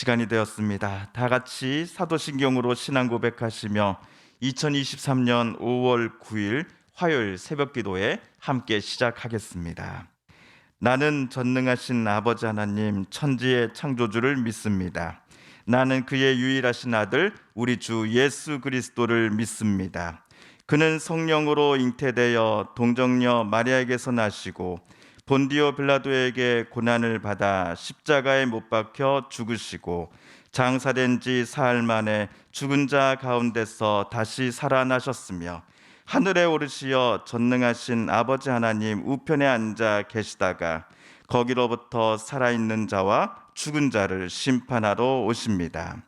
시간이 되었습니다. 다 같이 사도신경으로 신앙 고백하시며 2023년 5월 9일 화요일 새벽기도에 함께 시작하겠습니다. 나는 전능하신 아버지 하나님 천지의 창조주를 믿습니다. 나는 그의 유일하신 아들 우리 주 예수 그리스도를 믿습니다. 그는 성령으로 잉태되어 동정녀 마리아에게서 나시고 본디오 빌라도에게 고난을 받아 십자가에 못 박혀 죽으시고 장사된 지 사흘 만에 죽은 자 가운데서 다시 살아나셨으며 하늘에 오르시어 전능하신 아버지 하나님 우편에 앉아 계시다가 거기로부터 살아있는 자와 죽은 자를 심판하러 오십니다.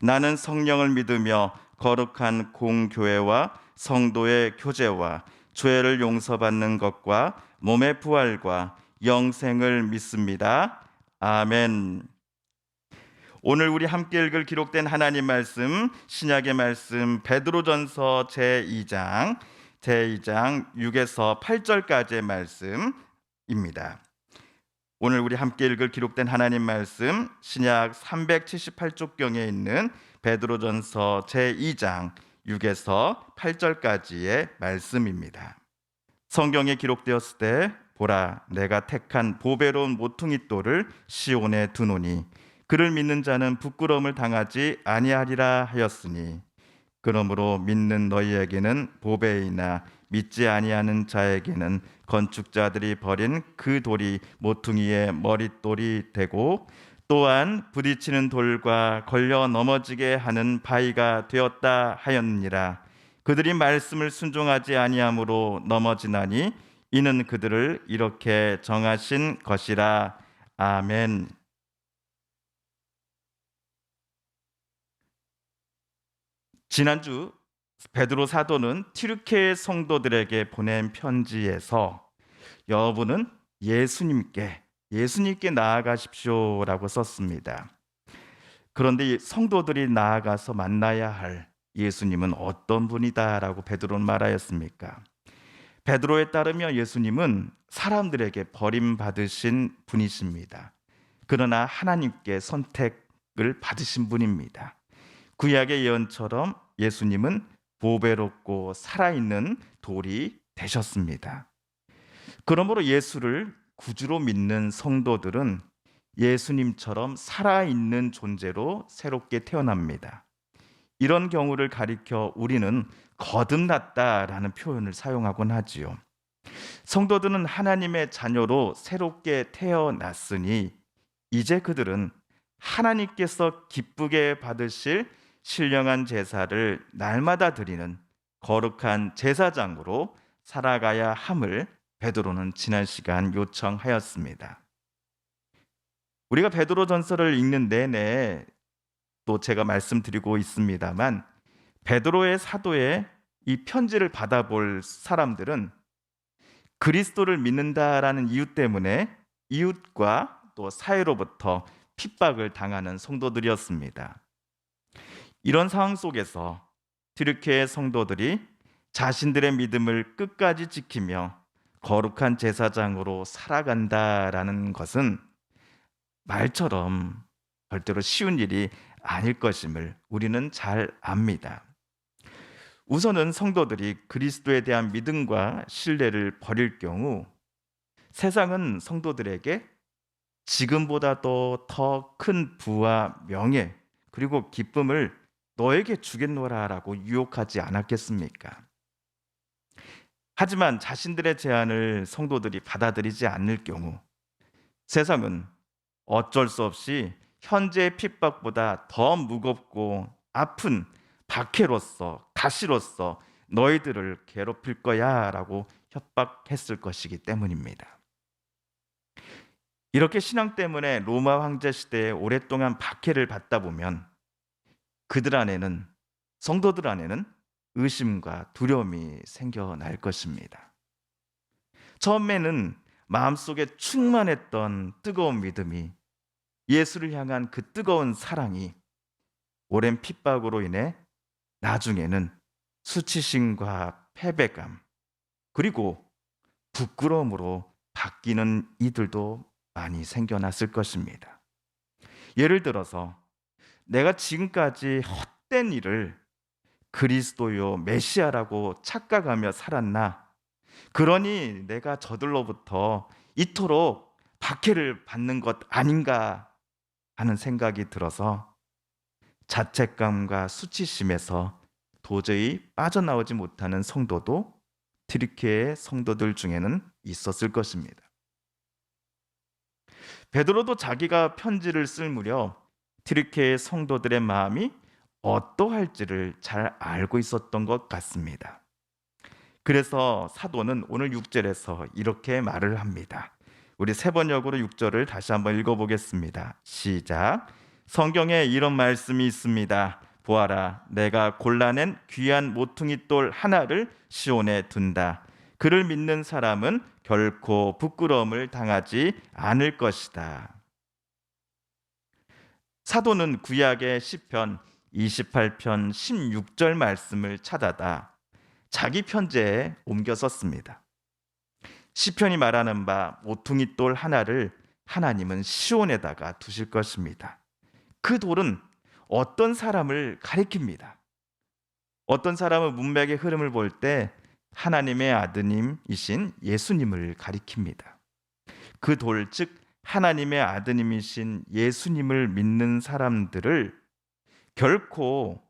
나는 성령을 믿으며 거룩한 공교회와 성도의 교제와 죄를 용서받는 것과 몸의 부활과 영생을 믿습니다. 아멘. 오늘 우리 함께 읽을 기록된 하나님 말씀, 신약의 말씀 베드로전서 제2장 6에서 8절까지의 말씀입니다. 오늘 우리 함께 읽을 기록된 하나님 말씀, 신약 378쪽경에 있는 베드로전서 제2장 6에서 8절까지의 말씀입니다. 성경에 기록되었을 때 보라 내가 택한 보배로운 모퉁이 돌을 시온에 두노니 그를 믿는 자는 부끄러움을 당하지 아니하리라 하였으니 그러므로 믿는 너희에게는 보배이나 믿지 아니하는 자에게는 건축자들이 버린 그 돌이 모퉁이의 머릿돌이 되고 또한 부딪히는 돌과 걸려 넘어지게 하는 바위가 되었다 하였느니라. 그들이 말씀을 순종하지 아니함으로 넘어지나니 이는 그들을 이렇게 정하신 것이라. 아멘. 지난주 베드로 사도는 튀르키예 성도들에게 보낸 편지에서 여러분은 예수님께 나아가십시오라고 썼습니다. 그런데 성도들이 나아가서 만나야 할 예수님은 어떤 분이다라고 베드로는 말하였습니까? 베드로에 따르면 예수님은 사람들에게 버림받으신 분이십니다. 그러나 하나님께 선택을 받으신 분입니다. 구약의 예언처럼 예수님은 보배롭고 살아있는 돌이 되셨습니다. 그러므로 예수를 구주로 믿는 성도들은 예수님처럼 살아있는 존재로 새롭게 태어납니다. 이런 경우를 가리켜 우리는 거듭났다라는 표현을 사용하곤 하지요. 성도들은 하나님의 자녀로 새롭게 태어났으니 이제 그들은 하나님께서 기쁘게 받으실 신령한 제사를 날마다 드리는 거룩한 제사장으로 살아가야 함을 베드로는 지난 시간 요청하였습니다. 우리가 베드로전서를 읽는 내내 또 제가 말씀드리고 있습니다만 베드로의 사도의 이 편지를 받아볼 사람들은 그리스도를 믿는다라는 이유 때문에 이웃과 또 사회로부터 핍박을 당하는 성도들이었습니다. 이런 상황 속에서 튀르키예 성도들이 자신들의 믿음을 끝까지 지키며 거룩한 제사장으로 살아간다라는 것은 말처럼 절대로 쉬운 일이 아닐 것임을 우리는 잘 압니다. 우선은 성도들이 그리스도에 대한 믿음과 신뢰를 버릴 경우 세상은 성도들에게 지금보다도 더 큰 부와 명예 그리고 기쁨을 너에게 주겠노라라고 유혹하지 않았겠습니까? 하지만 자신들의 제안을 성도들이 받아들이지 않을 경우 세상은 어쩔 수 없이 현재의 핍박보다 더 무겁고 아픈 박해로서 가시로서 너희들을 괴롭힐 거야 라고 협박했을 것이기 때문입니다. 이렇게 신앙 때문에 로마 황제 시대에 오랫동안 박해를 받다 보면 그들 안에는 성도들 안에는 의심과 두려움이 생겨날 것입니다. 처음에는 마음속에 충만했던 뜨거운 믿음이 예수를 향한 그 뜨거운 사랑이 오랜 핍박으로 인해 나중에는 수치심과 패배감 그리고 부끄러움으로 바뀌는 이들도 많이 생겨났을 것입니다. 예를 들어서 내가 지금까지 헛된 일을 그리스도요 메시아라고 착각하며 살았나? 그러니 내가 저들로부터 이토록 박해를 받는 것 아닌가 하는 생각이 들어서 자책감과 수치심에서 도저히 빠져나오지 못하는 성도도 튀르키예의 성도들 중에는 있었을 것입니다. 베드로도 자기가 편지를 쓸 무렵 튀르키예의 성도들의 마음이 어떠할지를 잘 알고 있었던 것 같습니다. 그래서 사도는 오늘 6절에서 이렇게 말을 합니다. 우리 세 번역으로 6절을 다시 한번 읽어보겠습니다. 시작. 성경에 이런 말씀이 있습니다. 보아라, 내가 골라낸 귀한 모퉁이 돌 하나를 시온에 둔다. 그를 믿는 사람은 결코 부끄러움을 당하지 않을 것이다. 사도는 구약의 시편 28편 16절 말씀을 찾아다 자기 편지에 옮겨 썼습니다. 시편이 말하는 바 모퉁이 돌 하나를 하나님은 시온에다가 두실 것입니다. 그 돌은 어떤 사람을 가리킵니다. 어떤 사람은 문맥의 흐름을 볼 때 하나님의 아드님이신 예수님을 가리킵니다. 그 돌, 즉 하나님의 아드님이신 예수님을 믿는 사람들을 결코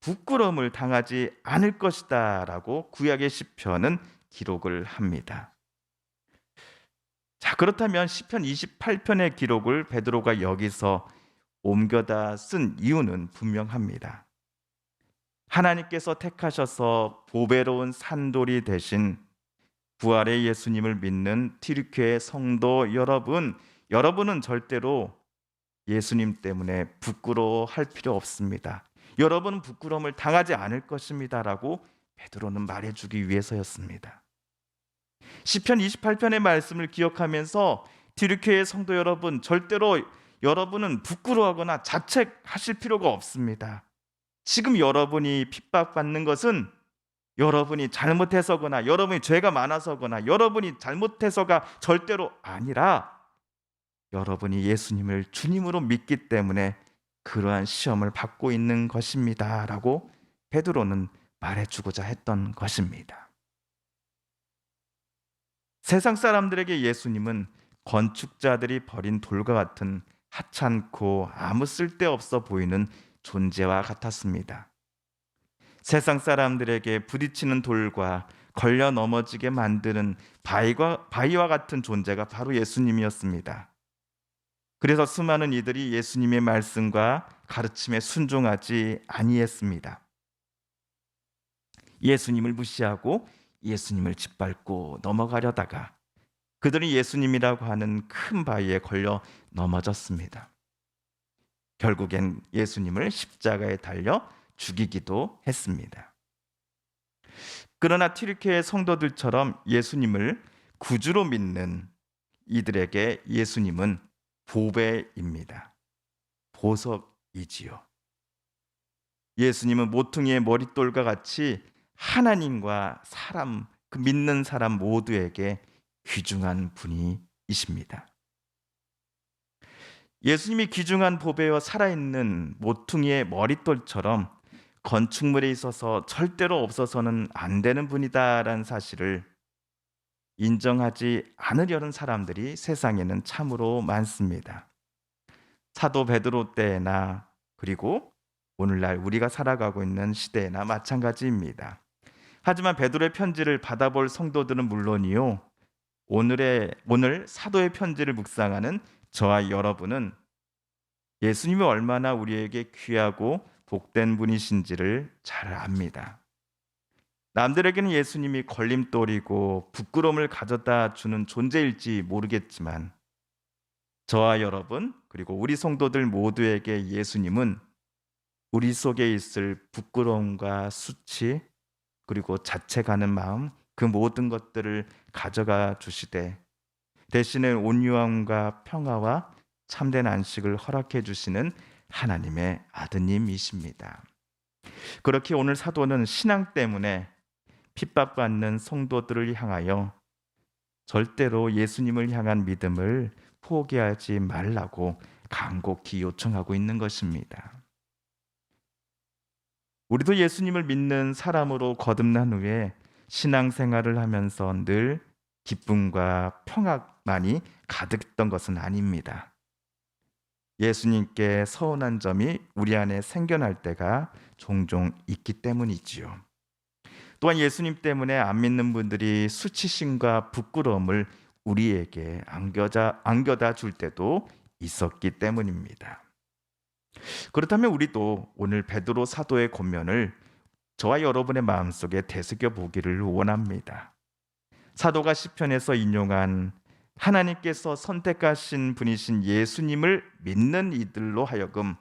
부끄러움을 당하지 않을 것이다 라고 구약의 시편은 기록을 합니다. 자, 그렇다면 시편 28편의 기록을 베드로가 여기서 옮겨다 쓴 이유는 분명합니다. 하나님께서 택하셔서 보배로운 산돌이 되신 부활의 예수님을 믿는 튀르키예 성도 여러분은 절대로 예수님 때문에 부끄러워할 필요 없습니다. 여러분은 부끄러움을 당하지 않을 것입니다라고 베드로는 말해주기 위해서였습니다. 시편 28편의 말씀을 기억하면서 튀르키예 성도 여러분, 절대로 여러분은 부끄러워하거나 자책하실 필요가 없습니다. 지금 여러분이 핍박받는 것은 여러분이 잘못해서거나 여러분이 죄가 많아서거나 여러분이 잘못해서가 절대로 아니라 여러분이 예수님을 주님으로 믿기 때문에 그러한 시험을 받고 있는 것입니다 라고 베드로는 말해주고자 했던 것입니다. 세상 사람들에게 예수님은 건축자들이 버린 돌과 같은 하찮고 아무 쓸데없어 보이는 존재와 같았습니다. 세상 사람들에게 부딪히는 돌과 걸려 넘어지게 만드는 바위와 같은 존재가 바로 예수님이었습니다. 그래서 수많은 이들이 예수님의 말씀과 가르침에 순종하지 아니했습니다. 예수님을 무시하고 예수님을 짓밟고 넘어가려다가 그들이 예수님이라고 하는 큰 바위에 걸려 넘어졌습니다. 결국엔 예수님을 십자가에 달려 죽이기도 했습니다. 그러나 튀르키예 성도들처럼 예수님을 구주로 믿는 이들에게 예수님은 보배입니다. 보석이지요. 예수님은 모퉁이의 머릿돌과 같이 하나님과 사람, 그 믿는 사람 모두에게 귀중한 분이십니다. 예수님이 귀중한 보배와 살아있는 모퉁이의 머릿돌처럼 건축물에 있어서 절대로 없어서는 안 되는 분이다라는 사실을 인정하지 않으려는 사람들이 세상에는 참으로 많습니다. 사도 베드로 때나 그리고 오늘날 우리가 살아가고 있는 시대나 마찬가지입니다. 하지만 베드로의 편지를 받아볼 성도들은 물론이요, 오늘 사도의 편지를 묵상하는 저와 여러분은 예수님이 얼마나 우리에게 귀하고 복된 분이신지를 잘 압니다. 남들에게는 예수님이 걸림돌이고 부끄러움을 가져다 주는 존재일지 모르겠지만 저와 여러분 그리고 우리 성도들 모두에게 예수님은 우리 속에 있을 부끄러움과 수치 그리고 자책하는 마음 그 모든 것들을 가져가 주시되 대신에 온유함과 평화와 참된 안식을 허락해 주시는 하나님의 아드님이십니다. 그렇게 오늘 사도는 신앙 때문에 핍박받는 성도들을 향하여 절대로 예수님을 향한 믿음을 포기하지 말라고 간곡히 요청하고 있는 것입니다. 우리도 예수님을 믿는 사람으로 거듭난 후에 신앙생활을 하면서 늘 기쁨과 평화만이 가득했던 것은 아닙니다. 예수님께 서운한 점이 우리 안에 생겨날 때가 종종 있기 때문이지요. 또한 예수님 때문에 안 믿는 분들이 수치심과 부끄러움을 우리에게 안겨다 줄 때도 있었기 때문입니다. 그렇다면 우리도 오늘 베드로 사도의 권면을 저와 여러분의 마음속에 되새겨 보기를 원합니다. 사도가 시편에서 인용한 하나님께서 선택하신 분이신 예수님을 믿는 이들로 하여금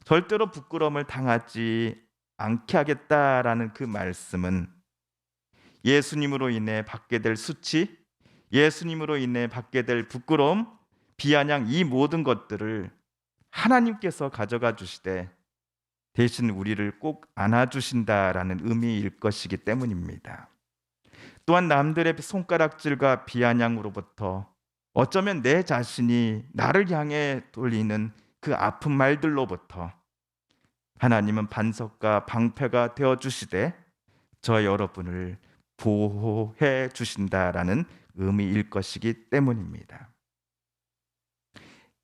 절대로 부끄러움을 당하지 않게 하겠다라는 그 말씀은 예수님으로 인해 받게 될 수치, 예수님으로 인해 받게 될 부끄러움, 비아냥 이 모든 것들을 하나님께서 가져가 주시되 대신 우리를 꼭 안아주신다라는 의미일 것이기 때문입니다. 또한 남들의 손가락질과 비아냥으로부터 어쩌면 내 자신이 나를 향해 돌리는 그 아픈 말들로부터 하나님은 반석과 방패가 되어주시되 저 여러분을 보호해 주신다라는 의미일 것이기 때문입니다.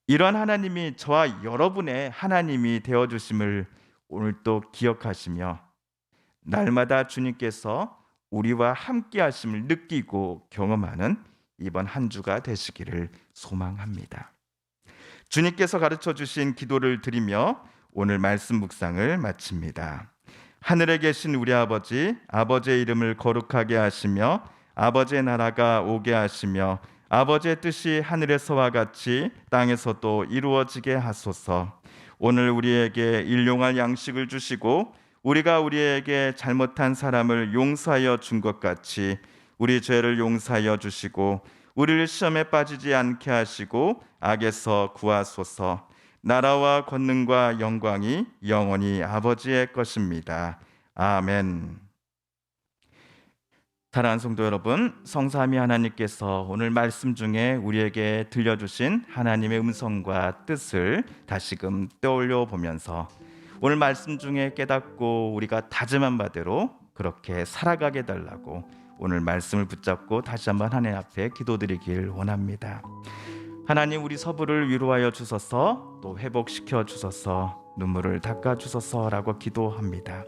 이러한 하나님이 저와 여러분의 하나님이 되어주심을 오늘도 기억하시며 날마다 주님께서 우리와 함께 하심을 느끼고 경험하는 이번 한 주가 되시기를 소망합니다. 주님께서 가르쳐 주신 기도를 드리며 오늘 말씀 묵상을 마칩니다. 하늘에 계신 우리 아버지, 아버지의 이름을 거룩하게 하시며 아버지의 나라가 오게 하시며 아버지의 뜻이 하늘에서와 같이 땅에서도 이루어지게 하소서. 오늘 우리에게 일용할 양식을 주시고 우리가 우리에게 잘못한 사람을 용서하여 준 것 같이 우리 죄를 용서하여 주시고 우리를 시험에 빠지지 않게 하시고 악에서 구하소서. 나라와 권능과 영광이 영원히 아버지의 것입니다. 아멘. 사랑하는 성도 여러분, 성삼위 하나님께서 오늘 말씀 중에 우리에게 들려주신 하나님의 음성과 뜻을 다시금 떠올려 보면서 오늘 말씀 중에 깨닫고 우리가 다짐한 바대로 그렇게 살아가게 달라고 오늘 말씀을 붙잡고 다시 한번 하나님 앞에 기도드리길 원합니다. 하나님, 우리 서부를 위로하여 주소서, 또 회복시켜 주소서, 눈물을 닦아 주소서라고 기도합니다.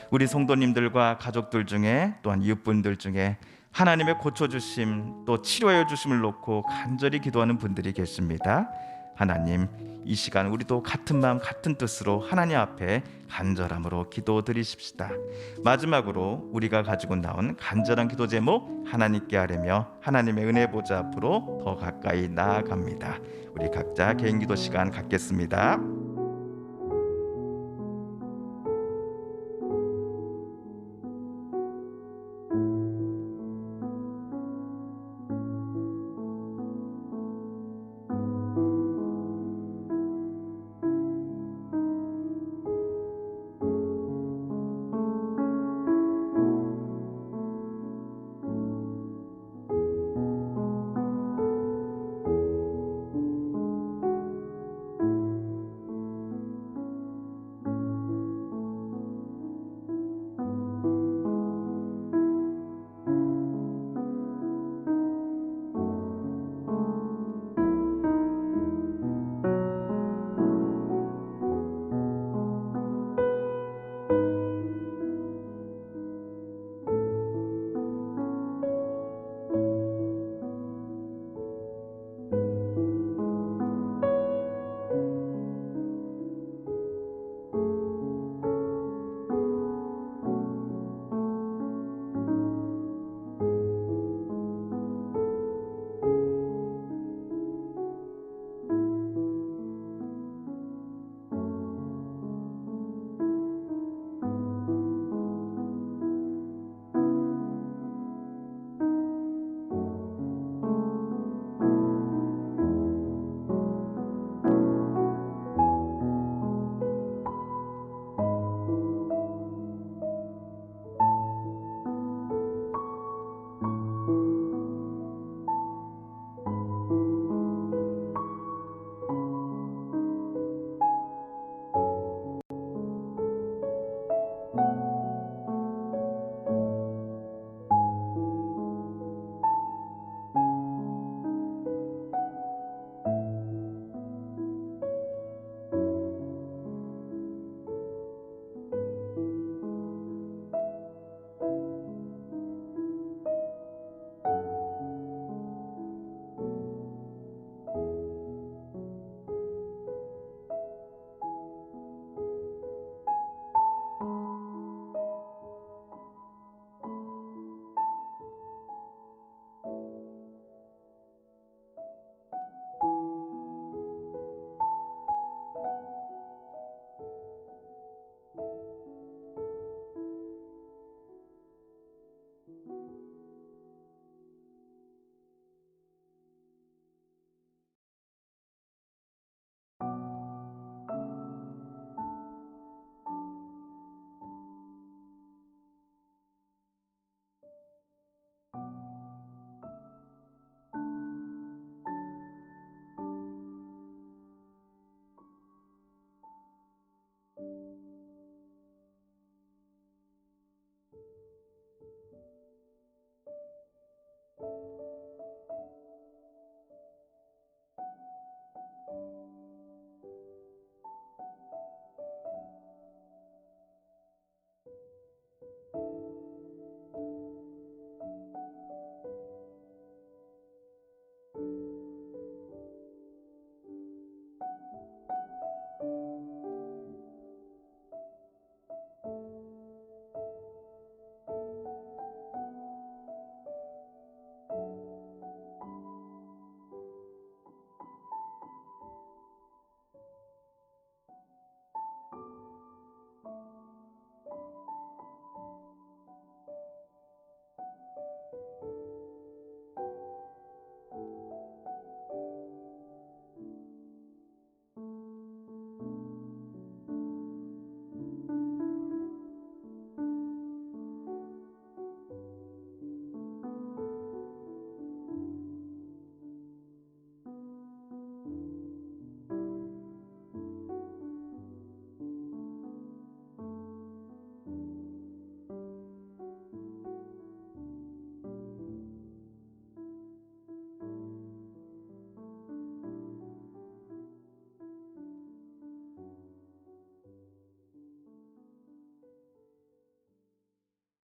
우리 성도님들과 가족들 중에 또한 이웃분들 중에 하나님의 고쳐주심 또 치료해 주심을 놓고 간절히 기도하는 분들이 계십니다. 하나님, 이 시간 우리도 같은 마음 같은 뜻으로 하나님 앞에 간절함으로 기도드리십시다. 마지막으로 우리가 가지고 나온 간절한 기도 제목 하나님께 아뢰며 하나님의 은혜 보좌 앞으로 더 가까이 나아갑니다. 우리 각자 개인 기도 시간 갖겠습니다.